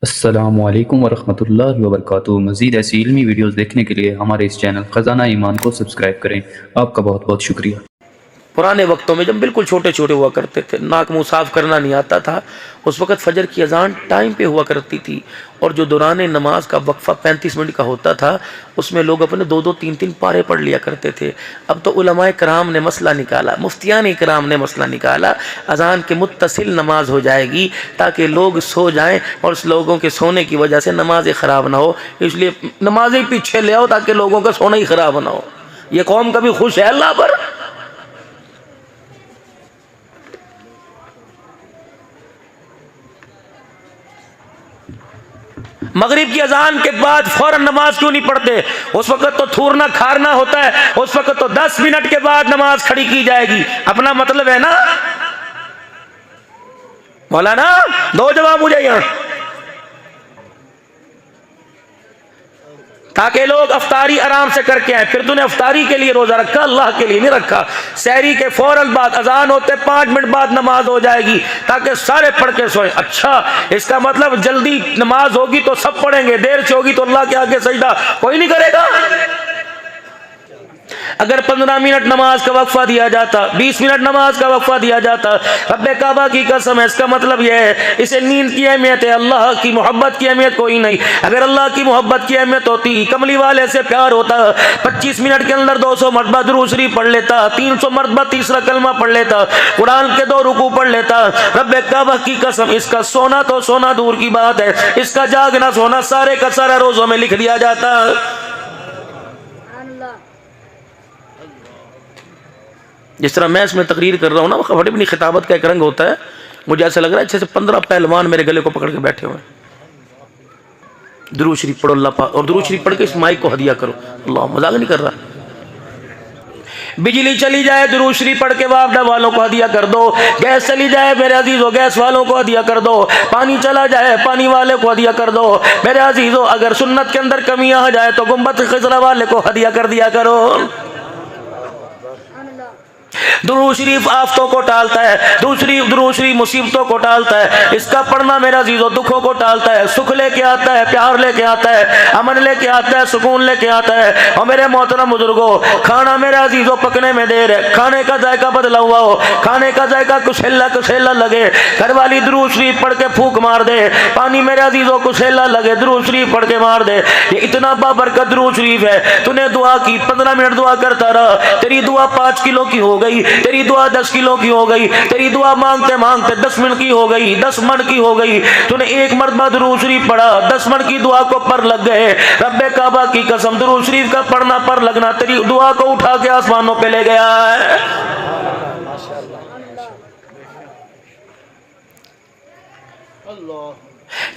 अस्सलामुअलैकुम वरहमतुल्लाहि वबरकातुहू। मज़ीद ऐसी इल्मी वीडियोज़ देखने के लिए हमारे इस चैनल ख़ज़ाना ईमान को सब्सक्राइब करें। आपका बहुत बहुत शुक्रिया। पुराने वक्तों में जब बिल्कुल छोटे छोटे हुआ करते थे, नाक मुंह साफ करना नहीं आता था, उस वक़्त फजर की अजान टाइम पे हुआ करती थी और जो दौरान नमाज का वक्फ़ा 35 मिनट का होता था उसमें लोग अपने 2-2 3-3 पारे पढ़ लिया करते थे। अब तो उलमाए कराम ने मसला निकाला, मुफ्तियान कराम ने मसला निकाला, अजान के मुत्तसिल नमाज हो जाएगी ताकि लोग सो जाएँ और उस लोगों के सोने की वजह से नमाज़ें ख़राब ना हो, इसलिए नमाज़ें पीछे ले आओ ताकि लोगों का सोना ही ख़राब ना हो। ये कौम कभी खुश है अल्लाह पर? मगरिब की अजान के बाद फौरन नमाज क्यों नहीं पढ़ते? उस वक्त तो थूरना खारना होता है, उस वक्त तो 10 मिनट के बाद नमाज खड़ी की जाएगी। अपना मतलब है ना मौलाना? दो जवाब मुझे यहाँ, ताकि लोग अफ्तारी आराम से करके आए। फिर तूने अफ्तारी के लिए रोजा रखा, अल्लाह के लिए नहीं रखा। सहरी के फौरन बाद अजान होते 5 मिनट बाद नमाज हो जाएगी ताकि सारे पढ़ के सोए। अच्छा, इसका मतलब जल्दी नमाज होगी तो सब पढ़ेंगे, देर से होगी तो अल्लाह के आगे सजदा कोई नहीं करेगा। अगर 15 मिनट नमाज का वक्फा दिया जाता, 20 मिनट नमाज का वक्फा दिया जाता, रब्बे काबा की कसम है, इसका मतलब यह है इसे नींद की अहमियत है, अल्लाह की मोहब्बत की अहमियत कोई नहीं। अगर अल्लाह की मोहब्बत की अहमियत होती, कमली वाले से प्यार होता, 25 मिनट के अंदर 200 मरतबा दुरूद शरीफ पढ़ लेता, 300 मरतबा तीसरा कलमा पढ़ लेता, कुरान के 2 रुकू पढ़ लेता। रब्बे काबा की कसम, इसका सोना तो सोना दूर की बात है, इसका जागना सोना सारे का सारा रोजों में लिख दिया जाता। जिस तरह मैं इसमें तकरीर कर रहा हूँ ना, बड़ी अपनी खिताबत का एक रंग होता है। मुझे ऐसा लग रहा है जैसे 15 पहलवान मेरे गले को पकड़ के बैठे हुए हैं। दुरूद शरीफ पढ़ो अल्लाह पाक, और दुरूद शरीफ पढ़ के इस माइक को हदिया करो। अल्लाह, मजाक नहीं कर रहा। बिजली चली जाए दुरूद शरीफ पढ़ के वापडा वालों को हदिया कर दो। गैस चली जाए मेरे अजीजों, गैस वालों को हदिया कर दो। पानी चला जाए पानी वाले को हदिया कर दो। मेरे अजीजों, अगर सुन्नत के अंदर कमियां आ जाए तो गुंबद खिजरा वाले को हदिया कर दिया करो। दुरूद शरीफ आफतों को टालता है, दुरूद शरीफ मुसीबतों को टालता है। इसका पढ़ना मेरा अजीजों दुखों को टालता है, सुख लेके आता है, प्यार लेके आता है, अमन लेके आता है, सुकून लेके आता है। और मेरे मोहतरम बुजुर्गों, खाना मेरा अजीजों पकने में देर है, खाने का जायका बदला हुआ हो, खाने का जायका कुशेला कुशेला लगे, घर वाली दुरूद शरीफ पढ़ के फूक मार दे, पानी मेरे अजीजों कुशेला लगे, दुरूद शरीफ पढ़ के मार दे। ये इतना बाबरकत दुरूद शरीफ है। तूने दुआ की, 15 मिनट दुआ करता रहा, तेरी दुआ 5 किलो की हो गई, तेरी दुआ 10 किलो की हो गई, तेरी दुआ मांगते मांगते 10 मिनट की हो गई, 10 मन की हो गई। तूने एक मरतबा दुरूद शरीफ पढ़ा, 10 मन की दुआ को पर लग गए। रब्बे काबा की कसम, दुरूद शरीफ का पढ़ना पर लगना तेरी दुआ को उठा के आसमानों पे ले गया है।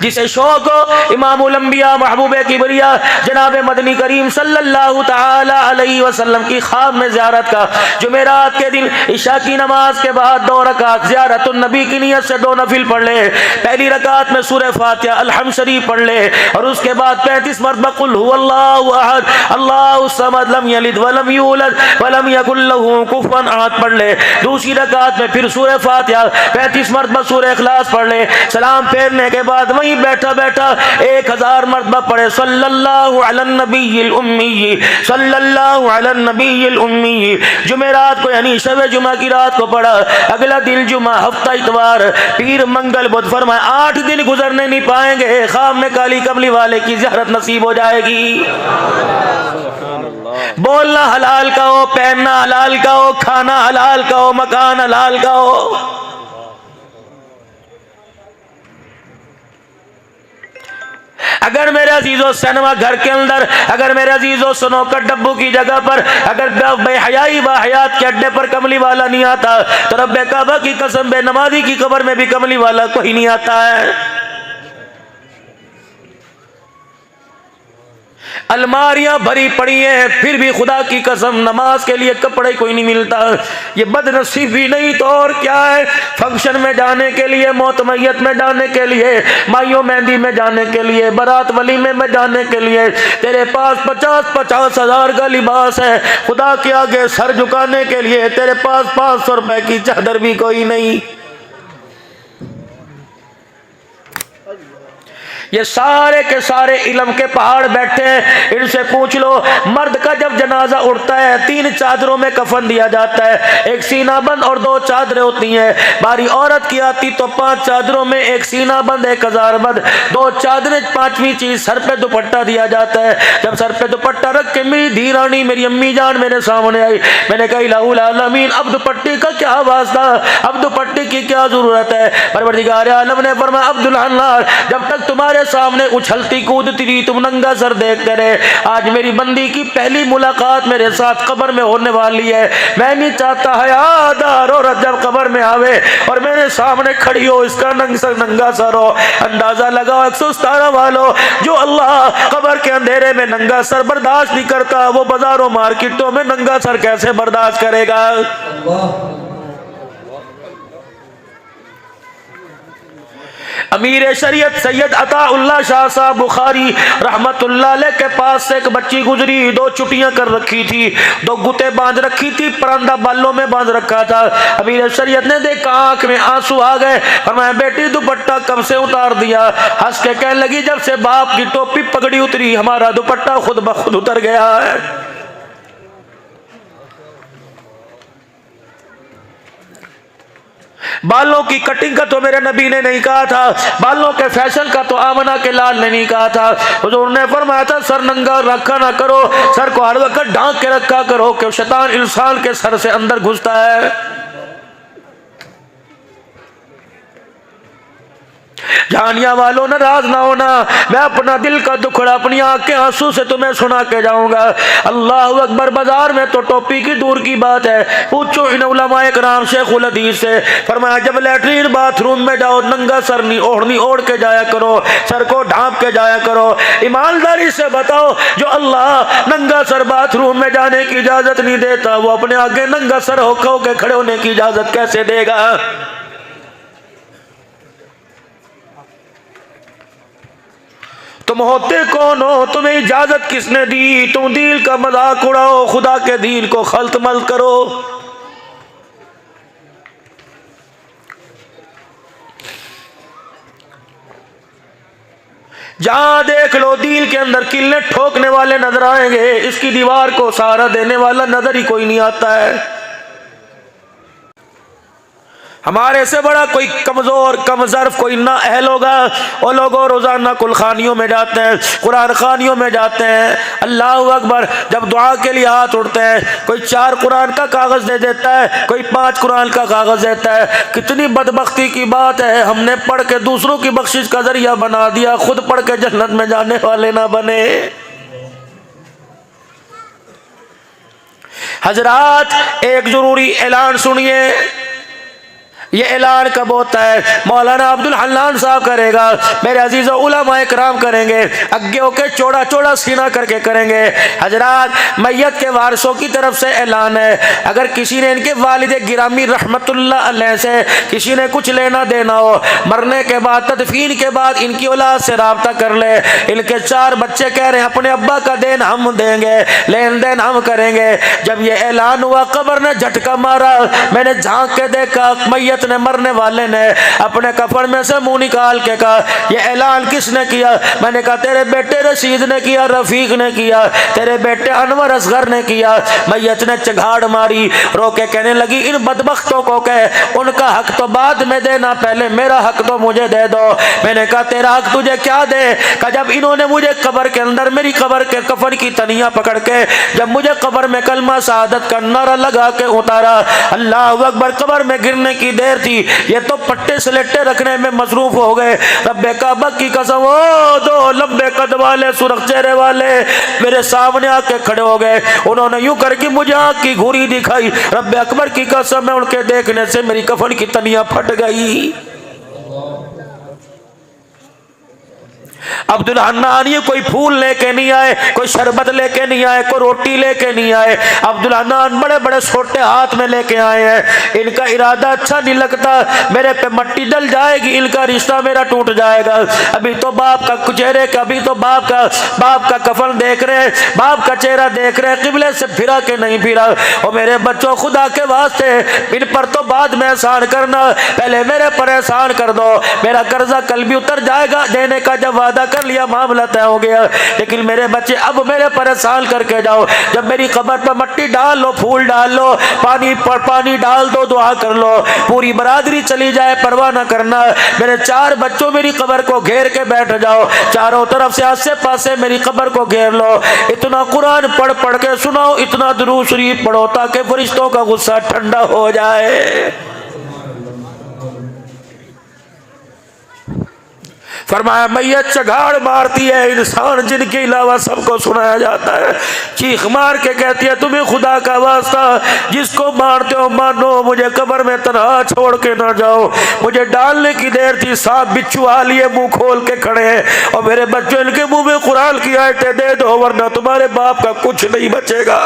जिसे शौक हो इमामुल अंबिया महबूबे किबरिया जनाब मदनी करीम सल्लल्लाहु ताला अलैहि वसल्लम की ख्वाब में ज़ियारत का, जुमेरात के दिन इशा की नमाज के बाद 2 रकात ज़ियारतुन नबी की नियत से 2 नफिल पढ़ ले। पहली रकात में सूरह फातिहा अलहम्द शरीफ पढ़ ले और उसके बाद 35 मरतबा कुल हुवल्लाहु अहद अल्लाहु समद लम यलिद वलम यूलद वलम यकुल लहू कुफुवन अहद पढ़ ले। दूसरी रकात में फिर सूरह फातिहा 35 मरतबा सूरह इखलास पढ़ ले। सलाम फेरने के बाद वहीं बैठा बैठा 1000 मरतबा पढ़े सल्लल्लाहु अलैहि नबील उम्मी, सल्लल्लाहु अलैहि नबील उम्मी। जुमेरात को यानी शब जुमा की रात को पढ़ा, अगला दिन जुमा, हफ्ता इतवार, पीर मंगल बुध, फरमाए 8 दिन गुजरने नहीं पाएंगे ख्वाब में काली कमली वाले की ज़ियारत नसीब हो जाएगी। बोलना हलाल का हो, पहनना हलाल का हो, खाना हलाल का हो, मकान हलाल का हो। अगर मेरे अजीजों सिनेमा घर के अंदर, अगर मेरे अजीजों स्नोकर डब्बू की जगह पर, अगर बेहयाई बाहयात के अड्डे पर कमली वाला नहीं आता तो रब्बे काबा की कसम बेनमाजी की कब्र में भी कमली वाला कोई नहीं आता है। अलमारियां भरी पड़ी हैं, फिर भी खुदा की कसम नमाज के लिए कपड़े कोई नहीं मिलता। ये बदनसीबी नहीं तो और क्या है। फंक्शन में जाने के लिए, मौत मैयत में जाने के लिए, माइयों मेहंदी में जाने के लिए, बारात वलीमे में जाने के लिए तेरे पास 50-50 हजार का लिबास है। खुदा के आगे सर झुकाने के लिए तेरे पास 500 रुपए की चादर भी कोई नहीं। ये सारे के सारे इल्म के पहाड़ बैठे हैं, इनसे पूछ लो मर्द का जब जनाजा उठता है 3 चादरों में कफन दिया जाता है, एक सीना बंद और 2 चादरें होती हैं। बारी औरत की आती तो 5 चादरों में एक सीना बंद, एक हजार बंद, 2 चादरें, 5वीं चीज सर पे दुपट्टा दिया जाता है। जब सर पे दुपट्टा रख के मेरी धी रानी मेरी अम्मी जान मेरे सामने आई, मैंने कहा इलाहुल आलमीन अब दुपट्टे का क्या वास्ता, अब दुपट्टे की क्या जरूरत है। परवरदिगार आलम ने फरमाया अब्दुल हन्नार जब तक तुम्हारे सामने उछलती कूदती रही तुम नंगा सर देखते रहे, आज मेरी बंदी की पहली मुलाकात मेरे साथ कब्र में होने वाली है। मैं नहीं चाहता हयादार औरत जब कब्र में आवे और मेरे सामने खड़ी हो, इसका नंगा सर हो। अंदाजा लगाओ 117 वालों, जो अल्लाह कब्र के अंधेरे में नंगा सर बर्दाश्त नहीं करता, वो बाजारों मार्केटों में नंगा सर कैसे बर्दाश्त करेगा। अमीर शरीयत सैयद अताउल्लाह शाह साहब बुखारी रहमतुल्लाह अलैह के पास से एक बच्ची गुजरी, 2 चुटियां कर रखी थी, 2 गुते बांध रखी थी, परंदा बालों में बांध रखा था। अमीर शरीयत ने देखा, आंख में आंसू आ गए, फरमाया बेटी दुपट्टा कब से उतार दिया। हंस के कहने लगी जब से बाप की टोपी पगड़ी उतरी हमारा दुपट्टा खुद ब खुद उतर गया है। बालों की कटिंग का तो मेरे नबी ने नहीं कहा था, बालों के फैशन का तो आमना के लाल ने नहीं कहा था। हुजूर ने फरमाया था सर नंगा रखा ना करो, सर को हर वक्त ढांक के रखा करो कि शैतान इंसान के सर से अंदर घुसता है। जानिया वालों नाराज ना होना, मैं अपना दिल का दुखड़ा अपनी आंख के आंसू से तुम्हें सुना के जाऊंगा। अल्लाह अकबर। बाजार में तो टोपी की दूर की बात है, पूछो इन उलमाए कराम शेखुल हदीस से, फरमाया जब लैट्रीन बाथरूम में जाओ नंगा सर नहीं ओढ़ के जाया करो, सर को ढांप के जाया करो। ईमानदारी से बताओ जो अल्लाह नंगा सर बाथरूम में जाने की इजाजत नहीं देता, वो अपने आगे नंगा सर होके खड़े होने की इजाजत कैसे देगा। तुम होते कौन हो, तुम्हें इजाजत किसने दी, तुम दीन का मजाक उड़ाओ, खुदा के दीन को खल्त मल करो। जहां देख लो दीन के अंदर किले ठोकने वाले नजर आएंगे, इसकी दीवार को सहारा देने वाला नजर ही कोई नहीं आता है। हमारे से बड़ा कोई कमजोर कमजर्फ कोई ना अहल होगा। वो लोग रोजाना कुलखानियों में जाते हैं, कुरान खानियों में जाते हैं, अल्लाह अकबर, जब दुआ के लिए हाथ उठते हैं, कोई 4 कुरान का कागज दे देता है, कोई 5 कुरान का कागज देता है। कितनी बदबख्ती की बात है, हमने पढ़ के दूसरों की बख्शिश का जरिया बना दिया, खुद पढ़ के जन्नत में जाने वाले ना बने। हजरात एक जरूरी ऐलान सुनिए, ये ऐलान कब होता है, मौलाना अब्दुल हन्नान साहब करेगा, मेरे अजीज़ो उलमाए कराम करेंगे, आगे होके चौड़ा चौड़ा सीना करके करेंगे। हजरात मैयत के वारसों की तरफ से ऐलान है, अगर किसी ने इनके वालिद गिरामी रहमतुल्लाह अलैह से किसी ने कुछ लेना देना हो, मरने के बाद तदफीन के बाद इनकी औलाद से राब्ता कर ले। इनके 4 बच्चे कह रहे हैं अपने अब्बा का देन हम देंगे, लेन देन हम करेंगे। जब ये ऐलान हुआ कब्र ने झटका मारा, मैंने झांक के देखा मैयत ने मरने वाले ने अपने कफन में से मुंह निकाल के कहा ये ऐलान किसने किया। मैंने कहा तेरे बेटे रशीद ने किया, रफीक ने किया, तेरे बेटे अनवर असगर ने किया। मैयत ने चघाड़ मारी, रो के कहने लगी इन बदबख्तों को कह उनका हक तो बाद में देना, पहले मेरा हक तो मुझे दे दो। मैंने कहा तेरा हक तुझे क्या दे। कहा जब इन्होंने मुझे कब्र के अंदर मेरी कब्र के कफन की तनिया पकड़ के जब मुझे कब्र में कलमा शहादत का नारा लगा के उतारा, अल्लाह अकबर, कब्र में गिरने की देर थी, ये तो पट्टे सलेटे रखने में मसरूफ हो गए। रब्बे काबा की कसम, वो 2 लंबे कद वाले सुरख चेहरे वाले मेरे सामने आके खड़े हो गए। उन्होंने यूं करके मुझे आंख की घूरी दिखाई, रब्बे अकबर की कसम है उनके देखने से मेरी कफन की तनिया फट गई। अब्दुल हन्नान ये कोई फूल लेके नहीं आए, कोई शरबत लेके नहीं आए, कोई रोटी लेके नहीं आए। अब्दुल हन्नान बड़े बड़े छोटे हाथ में लेके आए हैं। इनका इरादा अच्छा नहीं लगता, मेरे पे मट्टी डल जाएगी, इनका रिश्ता मेरा टूट जाएगा। अभी तो बाप का चेहरे का, अभी तो बाप का कफन देख रहे हैं, बाप का चेहरा देख रहे हैं, किबले से फिरा के नहीं फिरा। और मेरे बच्चों, खुदा के वास्ते इन पर तो बाद में एहसान करना, पहले मेरे पर एहसान कर दो। मेरा कर्जा कल भी उतर जाएगा, देने का जब वादा कर लिया मामला तय हो गया। लेकिन मेरे बच्चे अब मेरे पर एहसान करके जाओ। जब मेरी कब्र पर मट्टी डाल लो, फूल डाल लो, पानी डाल दो, दुआ कर लो, पूरी बरादरी चली जाए परवाह न करना। मेरे 4 बच्चों मेरी कब्र को घेर के बैठ जाओ, चारों तरफ से आसे पासे मेरी कब्र को घेर लो। इतना कुरान पढ़ पढ़ के सुनाओ, इतना दुरूद शरीफ पढ़ो ताकि फरिश्तों का गुस्सा ठंडा हो जाए। फरमाया मैयत चगाड़ मारती है, इंसान जिनके अलावा सबको सुनाया जाता है। चीख मार के कहती है तुम्हें खुदा का वास्ता जिसको मारते हो मानो, मुझे कब्र में तन्हा छोड़ के ना जाओ। मुझे डालने की देर थी, सांप बिच्छू आ लिए मुंह खोल के खड़े हैं। और मेरे बच्चों, इनके मुंह में कुरान की आयतें दे दो वरना तुम्हारे बाप का कुछ नहीं बचेगा।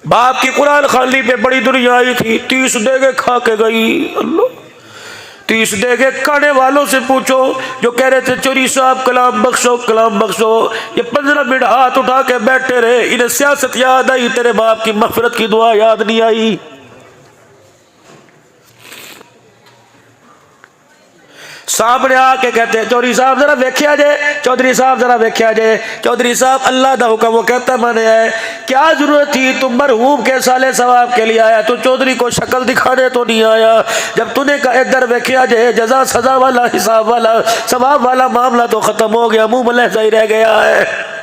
बाप की कुरान खाली पे बड़ी दुनिया आई थी, 30 देगे खा के गई। अल्लाह, 30 देगे खाने वालों से पूछो जो कह रहे थे चोरी साहब कलाम बख्शो कलाम बख्शो, ये 15 मिनट हाथ उठा के बैठे रहे। इन्हें सियासत याद आई, तेरे बाप की मगफिरत की दुआ याद नहीं आई। सामने आके कहते हैं चौधरी साहब जरा वेख्या जे, चौधरी साहब जरा वेख्या जे। चौधरी साहब अल्लाह दा हुक्म वो कहता मैंने है, क्या जरूरत थी, तुम मरहूम के साले सवाब के लिए आया, तो चौधरी को शक्ल दिखाने तो नहीं आया। जब तूने कहा इधर वेख्या जे, जजा सजा वाला हिसाब वाला सवाब वाला मामला तो खत्म हो गया, मुंह में लहजा ही रह गया है।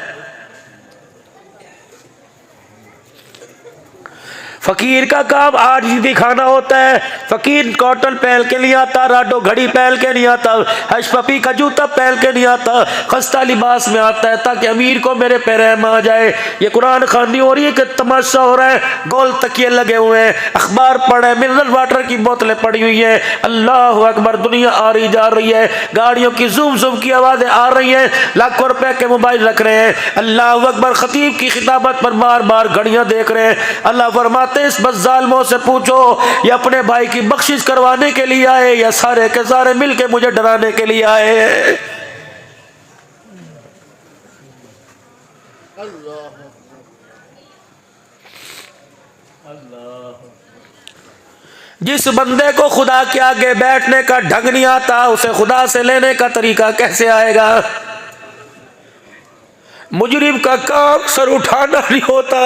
फकीर का काम आज ही दिखाना होता है। फकीर कॉटन पहन के नहीं आता, राडो घड़ी पहन के नहीं आता, हशपपी का जूता पहन के नहीं आता, खस्ता लिबास में आता है ताकि अमीर को मेरे पे रहम आ जाए। ये कुरान खानी हो रही है कि तमाशा हो रहा है, गोल तकिए लगे हुए हैं, अखबार पढ़े, मिनरल वाटर की बोतलें पड़ी हुई है। अल्लाह अकबर, दुनिया आ रही जा रही है, गाड़ियों की जुम जुम की आवाजें आ रही हैं, लाखों रुपए के मोबाइल रख रहे हैं। अल्लाह अकबर, खतीब की खिताबत पर बार बार घड़ियां देख रहे हैं। अल्लाह फरमाते इस बज़ालिमों से पूछो ये अपने भाई की बख्शिश करवाने के लिए आए या सारे के सारे मिलके मुझे डराने के लिए आए। जिस बंदे को खुदा के आगे बैठने का ढंग नहीं आता, उसे खुदा से लेने का तरीका कैसे आएगा। मुजरिम का काम सर उठाना नहीं होता,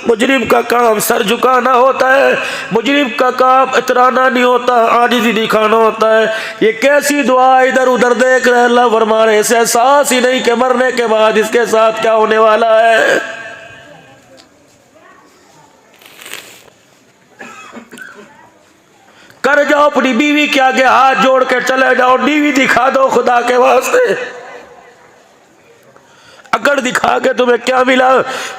मुजरिम का काम सर झुकाना होता है, मुजरिम का काम इतराना नहीं होता, आजिज़ी दिखाना होता है। ये कैसी दुआ, इधर उधर देख रहे अल्लाह फरमा रहे, इसे एहसास ही नहीं कि मरने के बाद इसके साथ क्या होने वाला है। कर जाओ अपनी बीवी के आगे हाथ जोड़ के चले जाओ, बीवी दिखा दो खुदा के वास्ते। अकड़ दिखा के तुम्हें क्या मिला,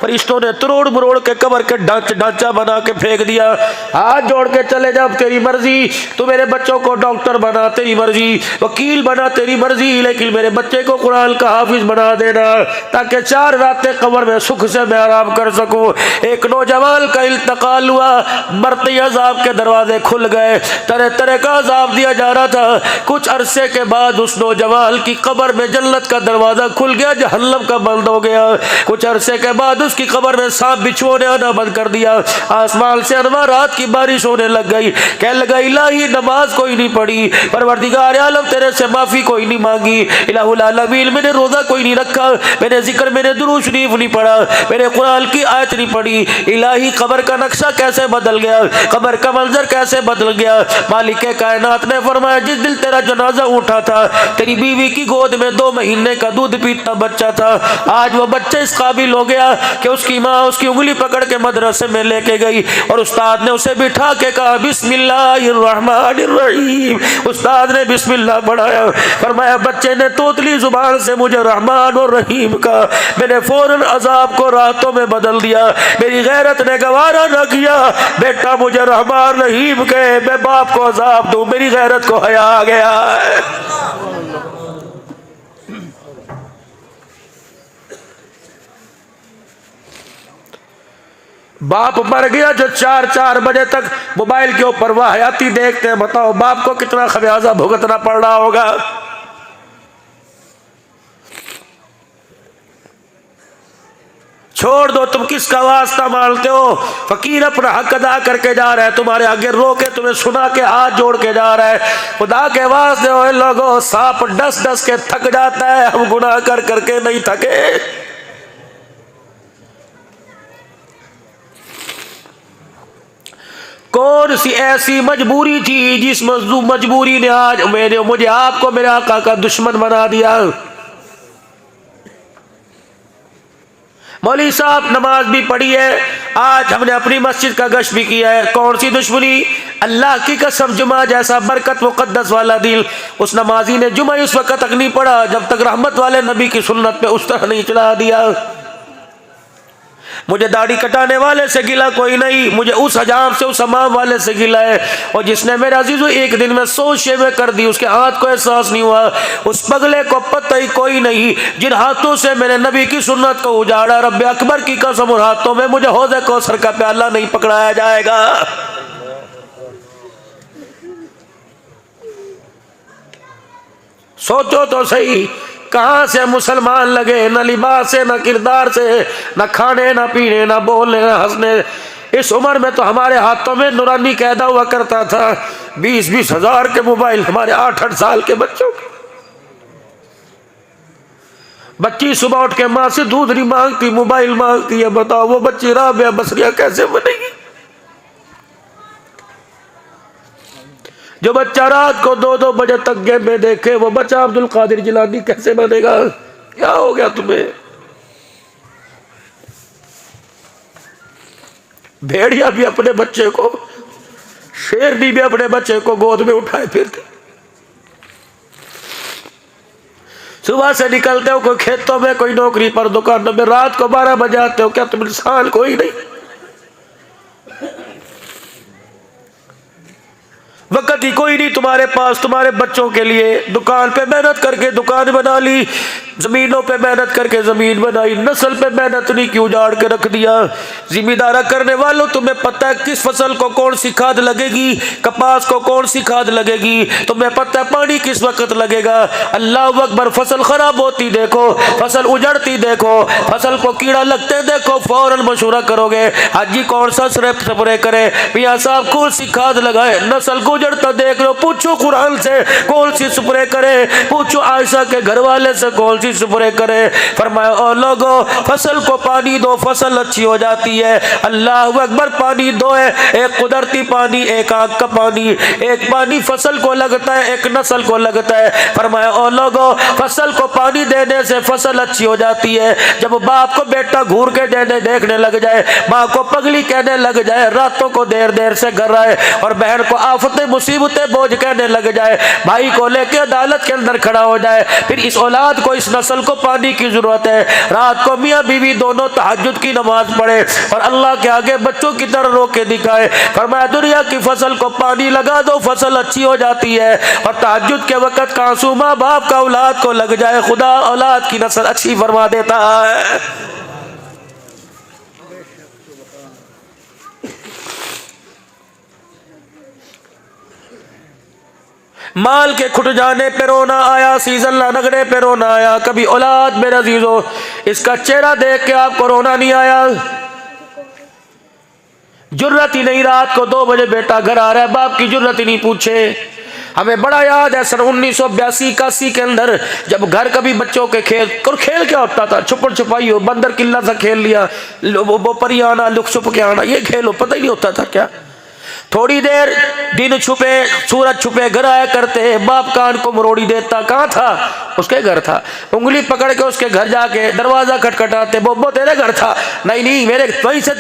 फरिश्तों ने तोड़ मरोड़ के कब्र के ढांचा बना के फेंक दिया। हाथ जोड़ के चले जा, तेरी मर्जी, तू मेरे बच्चों को डॉक्टर बना तेरी मर्जी, वकील बना तेरी मर्जी, लेकिन मेरे बच्चे को कुरान का हाफिज बना देना ताकि 4 रातें कब्र में सुख से मैं आराम कर सकूं। एक नौजवान का इंतकाल हुआ, मरते अजाब के दरवाजे खुल गए, तरह तरह का अजाब दिया जा रहा था। कुछ अरसे के बाद उस नौजवान की कब्र में जन्नत का दरवाजा खुल गया, जहन्नम का बंद हो गया। कुछ अरसे के बाद उसकी कब्र में सांप बिच्छुओं ने आना बंद कर दिया। आसमान से अनवारात की बारिश होने लग गई। कहने लगा इलाही नमाज कोई नहीं पढ़ी, परवरदिगार आलम तेरे से माफी कोई नहीं मांगी, इलाहुल आलमीन मैंने रोजा कोई नहीं रखा, मैंने जिक्र मैंने दुरूद शरीफ नहीं पढ़ा, मैंने कुरान की आयत नहीं पढ़ी। इलाही कब्र का नक्शा कैसे बदल गया, कब्र का मंजर कैसे बदल गया। मालिक कायनात ने फरमाया जिस दिल तेरा जनाजा उठा था, तेरी बीवी की गोद में 2 महीने का दूध पीता बच्चा था, आज वो बच्चा इस काबिल हो गया कि उसकी माँ उसकी उंगली पकड़ के मदरसे में लेके गई और उस्ताद ने उसे बिठा के कहा बिस्मिल्लाहिर्रहमानिर्रहीम। उस्ताद ने बिस्मिल्लाह पढ़ाया, फरमाया बच्चे ने तोतली जुबान से मुझे रहमान और रहीम का, मैंने फौरन अजाब को राहतों में बदल दिया। मेरी गैरत ने गवारा न किया, बेटा मुझे रहमान रहीम कहे, मैं बाप को अजाब दूं, मेरी गैरत को हया आ गया है। बाप मर गया जो 4-4 बजे तक मोबाइल के ऊपर वाहयाती देखते हैं, बताओ बाप को कितना खमियाजा भुगतना पड़ रहा होगा। छोड़ दो, तुम किसका वास्ता मानते हो? फकीर अपना हक अदा करके जा रहा है, तुम्हारे आगे रो के तुम्हें सुना के हाथ जोड़ के जा रहा है। खुदा के वास्ते हो लोगों, सांप डस डस के थक जाता है, हम गुनाह कर करके नहीं थके। कौन सी ऐसी मजबूरी थी जिस मजबूरी ने आज मुझे आपको मेरे आका का दुश्मन बना दिया? मौलवी साहब नमाज भी पढ़ी है, आज हमने अपनी मस्जिद का गश्त भी किया है। कौन सी दुश्मनी? अल्लाह की कसम, जुमा जैसा बरकत मुकद्दस वाला दिल, उस नमाजी ने जुमा उस वक्त तक नहीं पढ़ा जब तक रहमत वाले नबी की सुन्नत पे उस तरह नहीं चला दिया। मुझे दाढ़ी कटाने वाले से गिला कोई नहीं, मुझे उस हजाम से, उस हमाम वाले से गिला है। और जिसने मेरे अजीजों एक दिन में 100 शेवें कर दी, उसके हाथ को एहसास नहीं हुआ, उस पगले को पता ही कोई नहीं जिन हाथों से मैंने नबी की सुन्नत को उजाड़ा। रब्बे अकबर की कसम, उन हाथों में मुझे हौज़े कौसर का प्याला नहीं पकड़ाया जाएगा। सोचो तो सही, कहां से मुसलमान लगे, न लिबास से, न किरदार से, न खाने, न पीने, न बोलने, न हंसने। इस उम्र में तो हमारे हाथों में नूरानी कैदा हुआ करता था। 20-20 हजार के मोबाइल हमारे 8-8 साल के बच्चों के। बच्ची सुबह उठ के माँ से दूध नहीं मांगती, मोबाइल मांगती है। बताओ वो बच्ची राबिया बसरिया कैसे बनेगी? जो बच्चा रात को 2-2 बजे तक गेम में देखे, वो बच्चा अब्दुल कादिर जिलानी कैसे बनेगा? क्या हो गया तुम्हें? भेड़िया भी अपने बच्चे को, शेरनी भी अपने बच्चे को गोद में उठाए फिरते। सुबह से निकलते हो कोई खेतों में, कोई नौकरी पर, दुकानों में, रात को 12 बजे आते हो। क्या तुम इंसान कोई नहीं? वक्त ही कोई नहीं तुम्हारे पास तुम्हारे बच्चों के लिए। दुकान पे मेहनत करके दुकान बना ली, जमीनों पे मेहनत करके जमीन बनाई, नस्ल पे मेहनत नहीं की, उजाड़ के रख दिया। जिम्मेदारा करने वालों, तुम्हें पता है किस फसल को कौन सी खाद लगेगी, कपास को कौन सी खाद लगेगी, तुम्हें पता है पानी किस वक्त लगेगा। अल्लाह अकबर, फसल खराब होती देखो, फसल उजड़ती देखो, फसल को कीड़ा लगते देखो, फौरन मशवरा करोगे हाजी कौन सा स्प्रे करे, मियां साहब कौन सी खाद लगाए। नस्ल को उजड़ता देख लो, पूछो कुरान से कौन सी स्प्रे करे, पूछो आयशा के घर वाले से कौन सी स्प्रे करे। फरमाया ओ लोगो, फसल को पानी दो, फसल अच्छी हो जाती है। अल्लाह अकबर, पानी दो है, एक कुदरती पानी, एक आग का पानी। एक पानी फसल को लगता है, एक नस्ल को लगता है। फरमाया ओ लोगो, फसल को पानी देने से फसल अच्छी हो जाती है। जब बाप को बेटा घूर के देखने लग जाए, माँ को पगली कहने लग जाए, रातों को देर देर से घर आए, और बहन को आफतें मुसीबतें बोझ कहने लग जाए, भाई को लेके अदालत के अंदर खड़ा हो जाए, फिर इस औलाद को, इस नस्ल को पानी की जरूरत है। रात को मियाँ बीवी दोनों तहज्जुद की नमाज पढ़े और अल्लाह के आगे बच्चों की तरह रो के दिखाए। फरमाया दुनिया की फसल को पानी लगा दो, फसल अच्छी हो जाती है। और तहज्जुद के वक्त कांसू माँ बाप का औलाद को लग जाए, खुदा औलाद की नस्ल अच्छी फरमा देता है। माल के खुट जाने पे रोना आया, सीजन लगने पे रोना आया। कभी औलाद मेरे अजीजों, इसका चेहरा देख के आपको रोना नहीं आया? जुर्रत ही नहीं, रात को 2 बजे बेटा घर आ रहा है, बाप की जुर्रत ही नहीं पूछे। हमें बड़ा याद है सन 1982-81 के अंदर, जब घर कभी बच्चों के खेल क्या होता था, छुपन छुपाई हो, बंदर किल्ला सा खेल लिया, वो परी आना, लुक छुप के आना, ये खेल हो, पता ही नहीं होता था क्या। थोड़ी देर दिन छुपे सूरज छुपे घर आया करते, बाप कान को मरोड़ी देता। कहाँ था? उसके घर था। उंगली पकड़ के उसके घर जाके दरवाजा खटखटाते, बोबो तेरे घर था? नहीं नहीं, मेरे वहीं से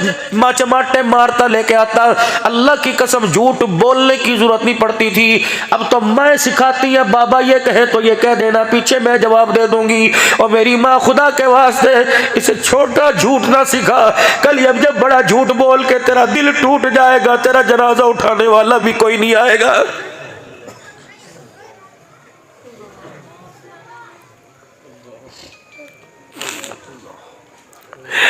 चमाटे मारता लेके आता। अल्लाह की कसम झूठ बोलने की जरूरत नहीं पड़ती थी। अब तो मैं सिखाती है, बाबा ये कहे तो ये कह देना, पीछे मैं जवाब दे दूंगी। और मेरी माँ खुदा के वास्ते इसे छोटा झूठ ना सिखा, कल जब बड़ा झूठ बोल के तेरा दिल टूट जाएगा, तेरा जनाजा उठाने वाला भी कोई नहीं आएगा।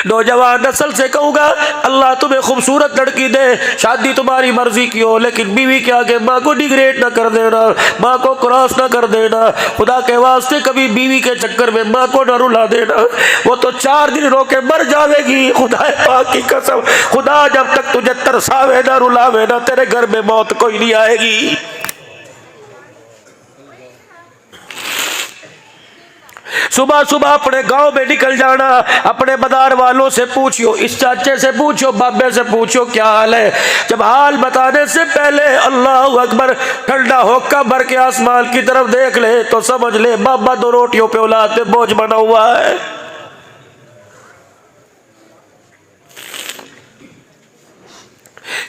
नौजवान नस्ल से कहूंगा, अल्लाह तुम्हें खूबसूरत लड़की दे, शादी तुम्हारी मर्जी की हो, लेकिन बीवी के आगे माँ को डिग्रेड ना कर देना, माँ को क्रॉस ना कर देना। खुदा के वास्ते कभी बीवी के चक्कर में माँ को ना रुला देना, वो तो 4 दिन रोके मर जाएगी। खुदा पाक की कसम, खुदा जब तक तुझे तरसावे ना रुलावे ना, तेरे घर में मौत कोई नहीं आएगी। सुबह सुबह अपने गांव में निकल जाना, अपने मदार वालों से पूछियो, इस चाचे से पूछो, बाबे से पूछो क्या हाल है। जब हाल बताने से पहले अल्लाह अकबर ठंडा होका भर के आसमान की तरफ देख ले तो समझ ले बाबा 2 रोटियों पे औलाद पे बोझ बना हुआ है।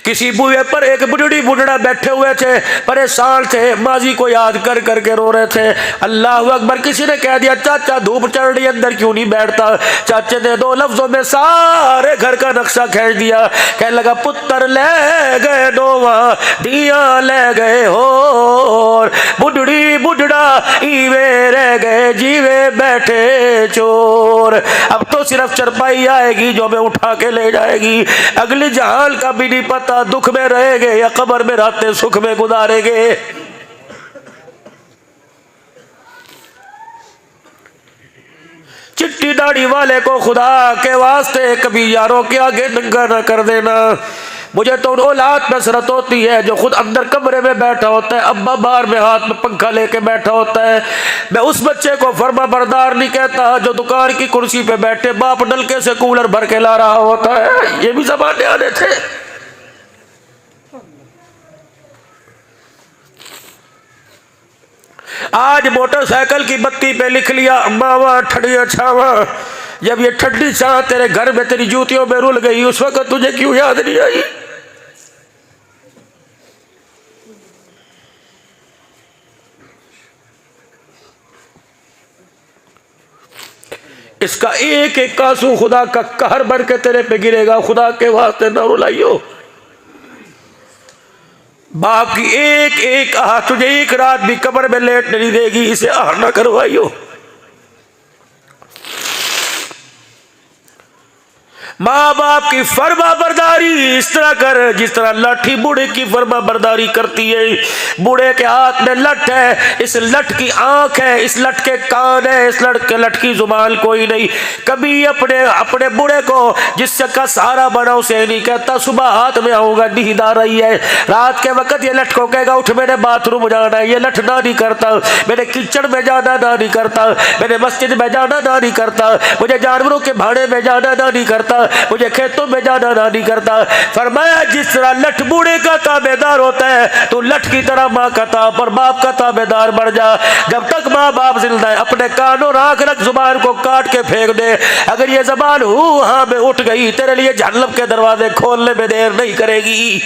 किसी बुए पर एक बुढ़ी बुढ़ा बैठे हुए थे, परेशान थे, माजी को याद कर करके रो रहे थे। अल्लाह अकबर, किसी ने कह दिया चाचा धूप चढ़ रही अंदर क्यों नहीं बैठता। चाचे ने 2 लफ्जों में सारे घर का नक्शा खींच दिया। कहने लगा पुत्र ले गए नोवा, दिया ले गए हो, बुढ़ी बुढ़ा ईवे रह गए, जीवे बैठे चोर। अब तो सिर्फ चरपाई आएगी जो हमें उठा के ले जाएगी, अगले जहाल का भी नहीं पता, दुख में रहेंगे या कब्र में रहते सुख में गुजारेंगे। चिट्टी दाढ़ी वाले को खुदा के वास्ते कभी यारों के आगे नंगा ना कर देना। मुझे तो औलाद में हसरत होती है जो खुद अंदर कमरे में बैठा होता है, अब्बा बाहर में हाथ में पंखा लेके बैठा होता है। मैं उस बच्चे को फर्मा बरदार नहीं कहता जो दुकान की कुर्सी पे बैठे बाप नलके से कूलर भर के ला रहा होता है। ये भी जमाने आने थे। आज मोटरसाइकिल की बत्ती पे लिख लिया मावा ठंडिया छावा। जब ये ठंडी छाव तेरे घर में तेरी जूतियों में रुल गई, उस वक्त तुझे क्यों याद नहीं आई? इसका एक एक आंसू खुदा का कहर बन के तेरे पे गिरेगा। खुदा के वास्ते ना रुलाइयो। बाप की एक एक आह तुझे एक रात भी कब्र में लेट नहीं देगी, इसे आह ना करवाइयो। माँ बाप की फर्मा बरदारी इस तरह कर जिस तरह लाठी बूढ़े की फर्मा बरदारी करती है। बूढ़े के हाथ में लठ है, इस लठ की आंख है, इस लठ के कान है, इस लठ की जुबान कोई नहीं। कभी अपने अपने बूढ़े को जिससे का सहारा बना उसे नहीं कहता सुबह हाथ में आऊंगा नींद आ रही है। रात के वक्त ये लठ को कहेगा उठ मेरे बाथरूम जाना है, ये लठ ना नहीं करता। मेरे किचन में जाना ना नहीं करता, मेरे मस्जिद में जाना ना नहीं करता, मुझे जानवरों के भाड़े में जाना ना नहीं करता, मुझे खेतों में जाना ना नहीं करता। फरमाया जिस तरह लठ बूढ़े का ताबेदार होता है तो लठ की तरह माँ का ताब और बाप का ताबेदार बन जा। जब तक माँ बाप जिंदा है अपने कानों राख रख, जुबान को काट के फेंक दे। अगर ये जबान हाँ में उठ गई तेरे लिए जहन्नम के दरवाजे खोलने में देर नहीं करेगी।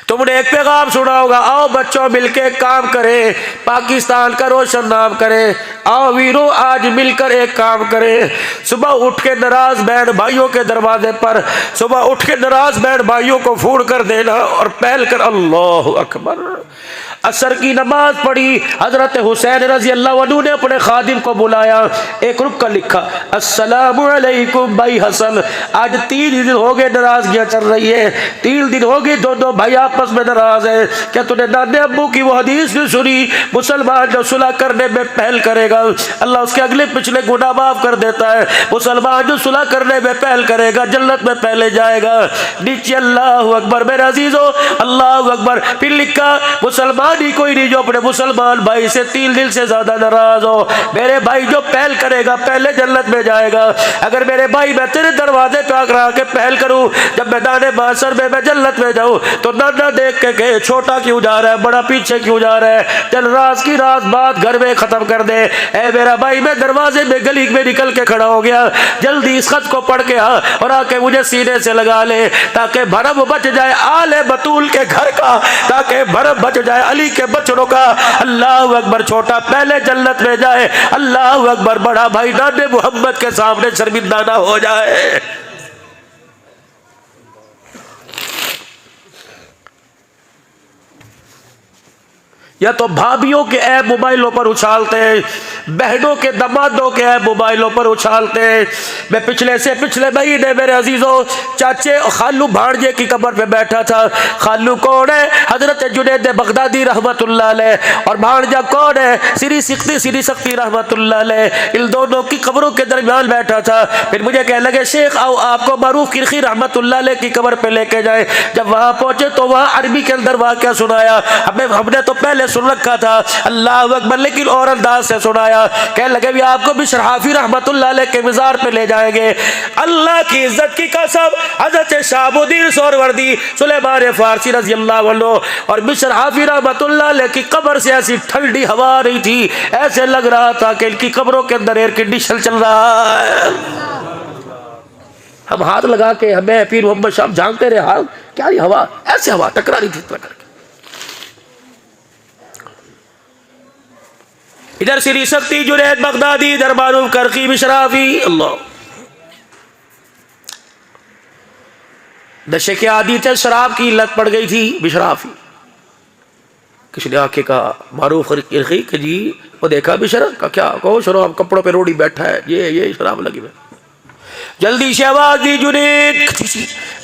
तुमने एक पैगाम सुना होगा, आओ बच्चों मिलके काम करें, पाकिस्तान का रोशन नाम करें। आओ वीरों आज मिलकर एक काम करें। सुबह उठ के नाराज बहन भाइयों के दरवाजे पर, सुबह उठ के नाराज बहन भाइयों को फोन कर देना और पहल कर अल्लाह अकबर। असर की नमाज पढ़ी, हजरत हुसैन रजी अल्लाह अन्हु ने अपने खादिम को बुलाया, एक रुक कर लिखा अस्सलामु अलैकुम भाई हसन। आज 3 दिन हो गए नाराजगियां चल रही है, 3 दिन हो गए दोनों भाई आपस में नाराज है। क्या तूने नाने अब्बू की वो हदीस नहीं सुनी, मुसलमान जो सुलह करने में पहल करेगा अल्लाह उसके अगले पिछले गुनाह माफ कर देता है। मुसलमान जो सुलह करने में पहल करेगा जन्नत में पहले जाएगा। नीचे अल्लाह अकबर मेरे अजीजों, अल्लाह अकबर। फिर लिखा मुसलमान जवानी कोई नहीं जो अपने मुसलमान भाई से 3 दिन से ज्यादा नाराज हो। मेरे भाई जो पहल करेगा पहले जन्नत में जाएगा। अगर मेरे भाई मैं तेरे दरवाजे पे आकर आके पहल करूं, जब मैदान माशर में मैं जन्नत में जाऊं तो ना देख के छोटा क्यों जा रहा है, बड़ा पीछे क्यों जा रहा है, चल राज की रात बात घर में खत्म कर दे। ए मेरा भाई मैं दरवाजे में गली में निकल के खड़ा हो गया, जल्दी इस खत को पढ़ के आ और आके मुझे सीने से लगा ले, ताकि भरम बच जाए आले बतूल के घर का, ताकि भरम बच जाए अली के बच्चों का। अल्लाह अकबर, छोटा पहले जन्नत में जाए, अल्लाह अकबर, बड़ा भाई नाने मोहम्मद के सामने शर्मिंदा ना हो जाए। या तो भाभियों के ऐप मोबाइलों पर उछालते हैं, बहनों के दमादों के ऐप मोबाइलों पर उछालते हैं। मैं पिछले से पिछले महीने मेरे अजीजों चाचे खालू भाणजे की कब्र पे बैठा था। खालू कौन है? हजरत जुनैद बगदादी रहमतुल्लाह अलैह। और भाणजा कौन है? सिरी सख्ती रहमतुल्लाह अलैह। इन दोनों की कब्रों के दरमियान बैठा था। फिर मुझे कहने लगे शेख आओ आपको मारूफ किरखी रहमतुल्लाह अलैह की कब्र पे लेके जाए। जब वहां पहुंचे तो वहां अरबी के अंदर वाक़या सुनाया। हमने तो पहले सुन रखा था, अल्लाह अकबर, लेकिन और अंदाज से सुनाया। कहने लगे भी आपको भी शराफी रहमतुल्लाह अलैह के मज़ार पे ले जाएंगे। अल्लाह की इज्जत की कसम, हज़रत शाहबुद्दीन सोहरवर्दी सुलेमान फारसी रज़ी अल्लाहु अन्हु और बिशर हाफी रहमतुल्लाह अलैह की कब्र से ऐसी ठंडी हवा आ रही थी, ऐसे लग रहा था कि इनकी कब्रों के अंदर एयर कंडीशन चल रहा है। हम हाथ लगा के हमें पीर मोहम्मद शाह झांकते रहे, हाथ क्या हवा, ऐसे हवा टकरा रही थी। इधर सिरी सख्ती जुनैद बगदादी, इधर मारूफ करकी बिशराफी। अल्लाह, नशे के आदी थे, शराब की लत पड़ गई थी बिशराफी। किसी ने आके कहा मारूफ करकी कि जी वो देखा बिशर का क्या कहो, शराब कपड़ों पे रोड़ी बैठा है, ये शराब लगी है। जल्दी से आवाज दी जुनैद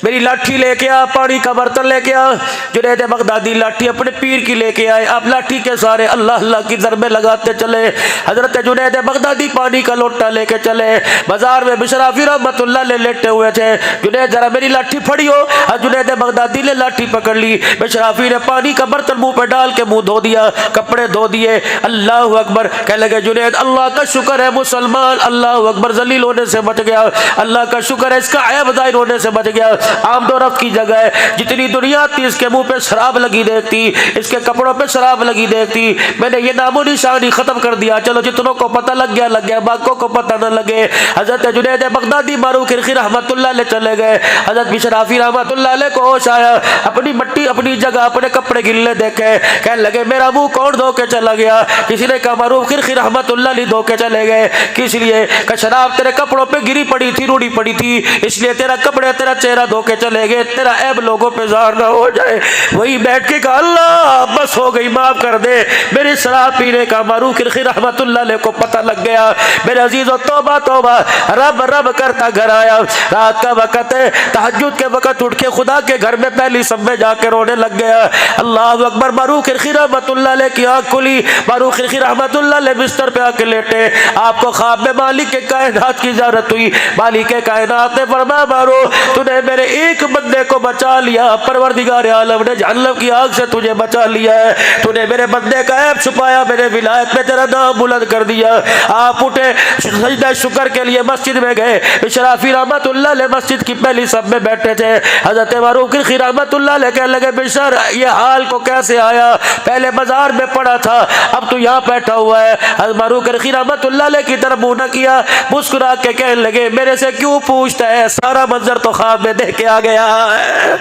मेरी लाठी लेके आ, पानी का बर्तन लेके आ। जुनैद बगदादी लाठी अपने पीर की लेके आए। अब लाठी के सारे अल्लाह अल्लाह की ज़रबे लगाते चले। हजरत जुनैद बगदादी पानी का लोटा लेके चले। बाजार में बिशराफी रहमतुल्लाह अलैह लेटे हुए थे। जुनैद जरा मेरी लाठी फड़ी हो। जुनैद बगदादी ने लाठी पकड़ ली। बिशराफी ने पानी का बर्तन मुंह पे डाल के मुंह धो दिया, कपड़े धो दिए। अल्लाह अकबर, कह लगे जुनैद अल्लाह का शुक्र है मुसलमान अल्लाह अकबर जलील होने से बच गया, अल्लाह का शुक्र है इसका ऐब ज़ाहिर होने से बच गया। आमदो रफ्त की जगह है, जितनी दुनिया थी इसके मुंह पे शराब लगी देखती, इसके कपड़ों पे शराब लगी देखती, मैंने ये नामो निशानी खत्म कर दिया। चलो जितनों को पता लग गया, बाकियों को पता न लगे। हजरत जुनैद बगदादी मारूफ किरखी रहमतुल्लाह अलैह चले गए। हजरत बिशराफी रहमतुल्लाह अलैह को होश आया, अपनी मट्टी अपनी जगह अपने कपड़े गिल्ले देखे, कहने लगे मेरा मुंह कौन धो के चला गया? किसी ने कहा मारूफ किरखी रहमतुल्लाह अलैह धो के चले गए। किस लिए? कि शराब तेरे कपड़ों पे गिरी पड़ी थी, रूढ़ी पड़ी थी, इसलिए तेरा कपड़े तेरा चेहरा धो के चले गए, तेरा ऐब लोगों पे ज़ाहिर ना हो जाए। वही बैठ के कहा अल्लाह बस हो गई, माफ कर दे, मेरे शराब पीने का मारूफ किरखी रहमतुल्लाह अलैह को पता लग गया। मेरे अजीज़ों तौबा तौबा, रब रब करता घर आया। रात का वक़्त है, तहज्जुद के वक़्त उठ के खुदा के घर में पहली सब में जाकर रोने लग गया। अल्लाह अकबर, मारूफ किरखी रहमतुल्लाह अलैह की आँख खुली। मारूफ किरखी रहमतुल्लाह अलैह बिस्तर पे आके लेटे। आपको ख्वाब में मालिक के कायनात की ज़ियारत हुई। मालिक के कायनात ने फरमाया मारो तूने मेरे एक बंदे को बचा लिया, परवरदिगार आलम ने जहन्नम की आग से तुझे बचा लिया है। तूने मेरे बंदे का ऐब छुपाया, मेरे विलायत में तेरा नाम बुलंद कर दिया। आप उठे सजदा शुक्र के लिए मस्जिद में गए। बिशराफी रहमतुल्लाह अलैह मस्जिद की पहली सब में बैठे थे। हजरत मारूफ किरखी रहमतुल्लाह अलैह कहने लगे बिशर ये हाल को कैसे आया? पहले बाजार में पड़ा था, अब तू यहाँ बैठा हुआ है। हजरत मारूफ किरखी रहमतुल्लाह अलैह की तरफ मुंह न किया, मुस्कुरा के कहने लगे मेरे से क्यों पूछता है, सारा मंजर तो ख्वाब में देख के आ गया है।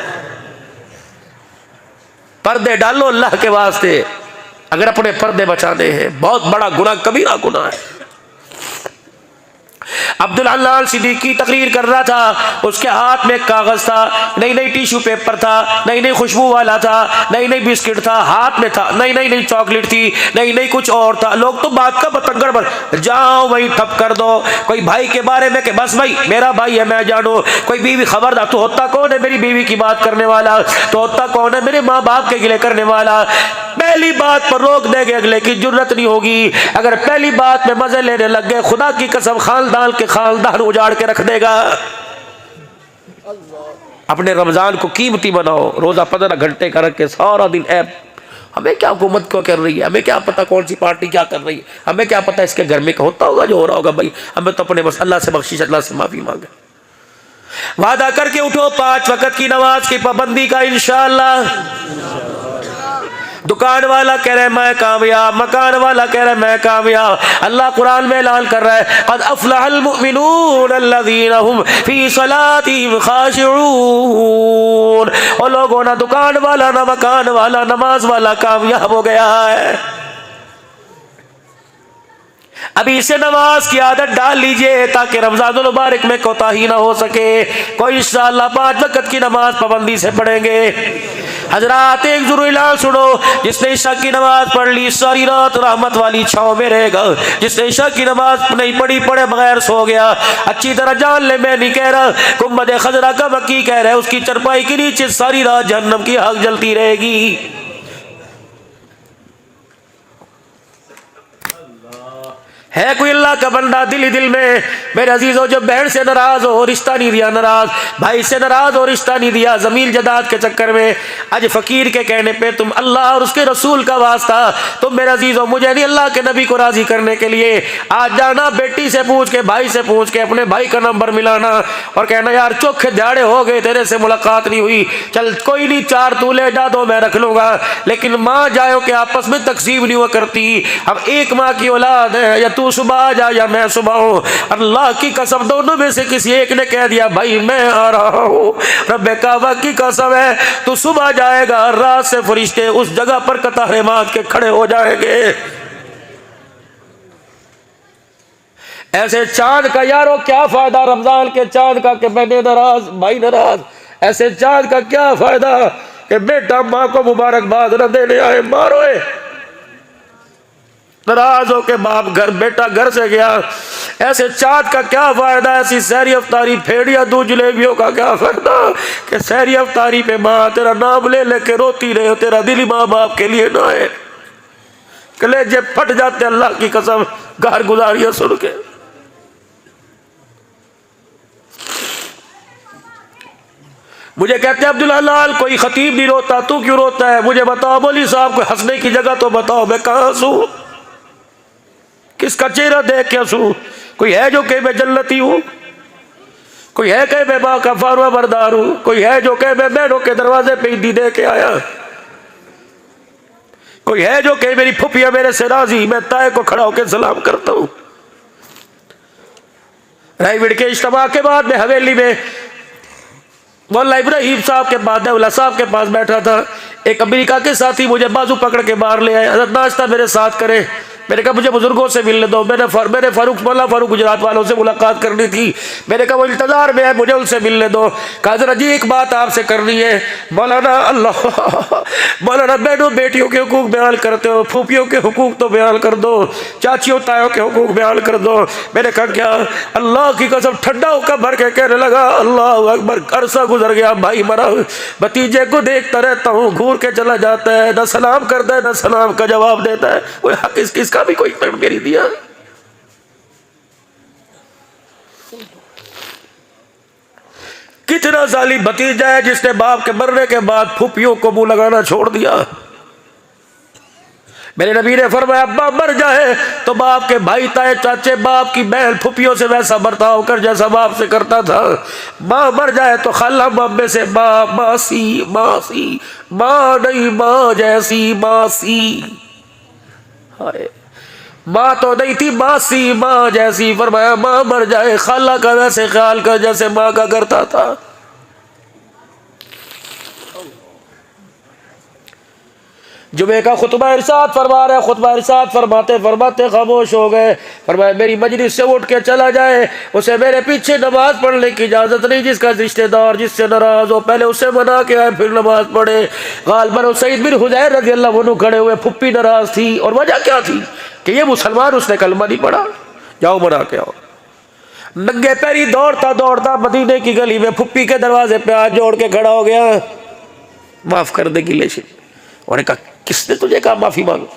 पर्दे डालो अल्लाह के वास्ते, अगर अपने पर्दे बचाने हैं। बहुत बड़ा गुनाह, कबीरा गुनाह है। अब्दुल अल्लाह सिद्दीकी तकरीर कर रहा था, उसके हाथ में कागज था, नई नई टिश्यू पेपर था, नई नई खुशबू वाला था, नई नई बिस्किट था हाथ में था, नई नई चॉकलेट थी, नई नई कुछ और था। लोग तो बात का बतंगड़ बन जाओ वही ठप कर दो। कोई भाई के बारे में कि बस भाई मेरा भाई है मैं जानू, कोई बीवी खबरदार, तो होता कौन है मेरी बीवी की बात करने वाला, तो होता कौन है मेरे माँ बाप के गिले करने वाला। पहली बात पर रोक देंगे, अगले की जुर्रत नहीं होगी। अगर पहली बात में मजे लेने लग गए, खुदा की कसम खानदान के खानदान उजाड़ के रख देगा। अपने रमजान को कीमती बनाओ, रोजा 15 घंटे का रख के सारा दिन ऐप हमें क्या हुकूमत क्यों कर रही है, हमें क्या पता कौन सी पार्टी क्या कर रही है, हमें क्या पता इसके घर में क्या होता होगा जो हो रहा होगा। भाई हमें तो अपने बस अल्लाह से बख्शिश, अल्लाह से माफी मांगे। वादा करके उठो 5 वक्त की नमाज की पाबंदी का इंशाअल्लाह। दुकान वाला कह रहा है मैं कामयाब, मकान वाला कह रहा है मैं कामयाब। अल्लाह कुरान में ऐलान कर रहा है क़द अफ़लहल मुमिनून अल्लज़ीना हुम फ़ी सलातिहिम ख़ाशिऊन। और लोगों ना दुकान वाला ना मकान वाला नमाज वाला कामयाब हो गया है। अभी से नमाज की आदत डाल लीजिए ताकि रमजानुल मुबारक में कोताही ना हो सके। कोई इंशाअल्लाह 5 वक्त की नमाज पाबंदी से पढ़ेंगे। हजरात एक जरूर ऐलान सुनो, जिसने इशा की नमाज पढ़ ली सारी रात रहमत वाली छांव में रहेगा। जिसने इशा की नमाज नहीं पढ़ी पढ़े बगैर सो गया, अच्छी तरह जान ले मैं नहीं कह रहा, गुम्बद खजरा का मक्की कह रहा है, उसकी चरपाई के नीचे सारी रात जहन्नम की आग जलती रहेगी। है कोई अल्लाह का बंदा दिल ही दिल में मेरे अजीजों जो बहन से नाराज हो, रिश्ता नहीं दिया नाराज, भाई से नाराज हो, रिश्ता नहीं दिया जमीन जदाद के चक्कर में, आज फकीर के कहने पे तुम अल्लाह और उसके रसूल का वास्ता, तुम मेरे अजीजों मुझे नहीं अल्लाह के नबी को राजी करने के लिए आज जाना, बेटी से पूछ के भाई से पूछ के अपने भाई का नंबर मिलाना और कहना यार चौखे दिहाड़े हो गए तेरे से मुलाकात नहीं हुई, चल कोई नहीं 4 तूले डा दो मैं रख लूंगा। लेकिन माँ जायो के आपस में तकसीम नहीं हुआ करती। अब एक माँ की औलाद है, या तू सुबह आ जा या मैं सुबह हूँ, अल्लाह की कसम दोनों में से किसी एक ने कह दिया भाई मैं आ रहा हूँ, रब्बे काबा की कसम है तू सुबह जाएगा, रात से फरिश्ते उस जगह पर कतारें बांध के खड़े हो जाएंगे। ऐसे चांद का यारो क्या फायदा रमजान के चांद का कि मैंने नाराज भाई नाराज, ऐसे चांद का क्या फायदा कि बेटा माँ को मुबारकबाद न देने आए मारोए, नाराज हो के बाप घर बेटा घर से गया। ऐसे चाँद का क्या फायदा, ऐसी सहरी अफ्तारी फेड़िया दूध जलेबियों का क्या फायदा कि सहरी अफ्तारी पे माँ तेरा नाम ले लेके रोती रहे, तेरा दिल माँ बाप के लिए ना है, कलेजे फट जाते अल्लाह की कसम घर गुजारिया सुन के। मुझे कहते अब्दुल्ला लाल कोई खतीब नहीं रोता, तू क्यों रोता है? मुझे बताओ मौलवी साहब को हंसने की जगह तो बताओ, मैं कहाँ हंसूं, किसका चेहरा देख के हंसूं? कोई है जो कहे मैं जन्नती हूं, कोई है कहे मैं माँ का फारवा बरदार हूं, कोई है जो कहे मैं बहनों के दरवाजे पे ईदी दे के आया, कोई है जो कहे मेरी फुफिया मेरे से राजी, मैं ताए को खड़ा होकर सलाम करता हूं। रायविड़ के इज्तिमा के बाद में हवेली में मौला इब्राहिम साहब के बाद उल्ला साहब के पास बैठा था, एक अमेरिका के साथी मुझे बाजू पकड़ के बाहर ले आए, हज़रत नाश्ता मेरे साथ करे। मैंने कहा मुझे बुजुर्गों से मिलने दो, मैंने फारूक मौला फारूक गुजरात वालों से मुलाकात करनी थी, मैंने कहा वो इंतजार में है मुझे उनसे मिलने दो। कहा जरा जी एक बात आपसे करनी है। मौलाना अल्लाह मौलाना बहनों बेटियों के हुकूक बयान करते हो, फूफियों के हुकूक तो बयान कर दो, चाचियों तायों के हुकूक बयान कर दो। मैंने कहा क्या? अल्लाह की कसम ठंडा होकर भर के कहने लगा अल्लाह अकबर। अरसा गुजर गया, भाई मरा, भतीजे को देखता रहता हूँ, घूर के चला जाता है, न सलाम करता है न सलाम का जवाब देता है, कोई हक इसका भी कोई तड़के नहीं दिया। कितना जालिम भतीजा है जिसने बाप के मरने के बाद फूफियों को मुंह लगाना छोड़ दिया। मेरे नबी ने फरमाया अब्बा मर जाए तो बाप के भाई ताए चाचे बाप की बहन फूफियों से वैसा बर्ताव कर जैसा बाप से करता था। माँ मर जाए तो खाला मम्मे से माँ मासी मासी, माँ नहीं माँ जैसी मासी। हाय माँ तो नहीं थी मासी माँ जैसी। फरमाया माँ मर जाए खाला का वैसे ख्याल कर जैसे माँ का करता था। जुमे का खुतबा इरशाद फरमा रहे, खुतबा इरशाद फरमाते फरमाते खामोश हो गए। फरमाया मेरी मजलिस से उठ के चला जाए उसे मेरे पीछे नमाज पढ़ने की इजाजत नहीं। जिसका रिश्तेदार जिससे नाराज हो पहले उसे मना के आए फिर नमाज पढ़े। गालिबन सईद बिन हुज़ैर रज़ी अल्लाह अन्हु खड़े हुए, फुप्पी नाराज थी और वजह क्या थी कि ये मुसलमान, उसने कलमा नहीं पढ़ा, जाओ मना के आओ। नंगे पैरी दौड़ता दौड़ता मदीने की गली में फुप्पी के दरवाजे पे हाथ जोड़ के खड़ा हो गया, माफ कर दे गिले से। और कहा किसने तुझे कहा माफी मांगो?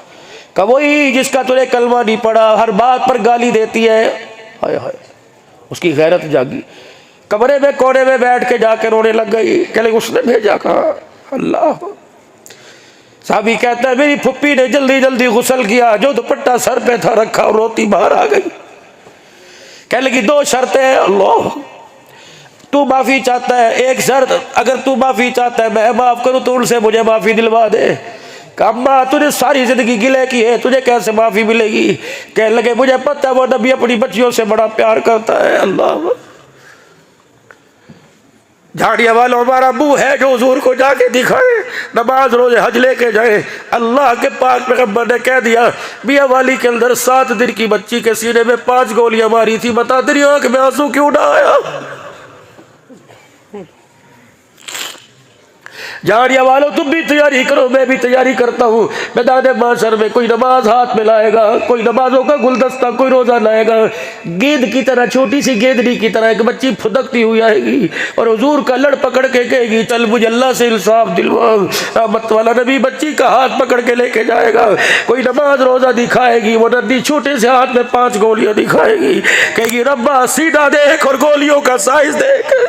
कहा वही जिसका तुझे कलमा नहीं पढ़ा, हर बात पर गाली देती है। हाय हाय, उसकी गैरत जागी, कमरे में कोने में बैठ के जाकर रोने लग गई। कह उसने भेजा, कहा अल्लाह साहबी कहता है मेरी फुप्पी ने जल्दी जल्दी गुस्ल किया, जो दुपट्टा सर पे था रखा और रोती बाहर आ गई। कह लगी दो शर्तें हैं अल्लाह, तू माफी चाहता है, एक शर्त अगर तू माफी चाहता है मैं माफ करूं तो उनसे मुझे माफी दिलवा दे। अम्मा तुझे सारी जिंदगी गिले की है, तुझे कैसे माफी मिलेगी? कह लगे मुझे पता है वो नबी अपनी बच्चियों से बड़ा प्यार करता है। अल्लाह, झाड़िया वालों हमारा मुंह है जो हुजूर को जाके दिखाए, नमाज रोजे हज लेके जाए। अल्लाह के पाक पैगंबर ने कह दिया मियां वाली के अंदर 7 दिन की बच्ची के सीने में 5 गोलियां मारी थी, बता तेरी आंख में आंसू क्यों ना आया? झाड़िया वालों तुम भी तैयारी करो, मैं भी तैयारी करता हूँ। मैदान माशर में कोई नमाज हाथ में लाएगा, कोई नमाजों का गुलदस्ता, कोई रोजा लाएगा। गेंद की तरह, छोटी सी गेंदड़ी की तरह एक बच्ची फुदकती हुई आएगी और हुजूर का लड़ पकड़ के कहेगी चल मुझे अल्लाह से इंसाफ दिलवा। रहमत वाला नबी बच्ची का हाथ पकड़ के लेके जाएगा। कोई नमाज रोजा दिखाएगी, वो नबी छोटे से हाथ में 5 गोलियां दिखाएगी, कहेगी रब्बा सीधा देख और गोलियों का साइज देख।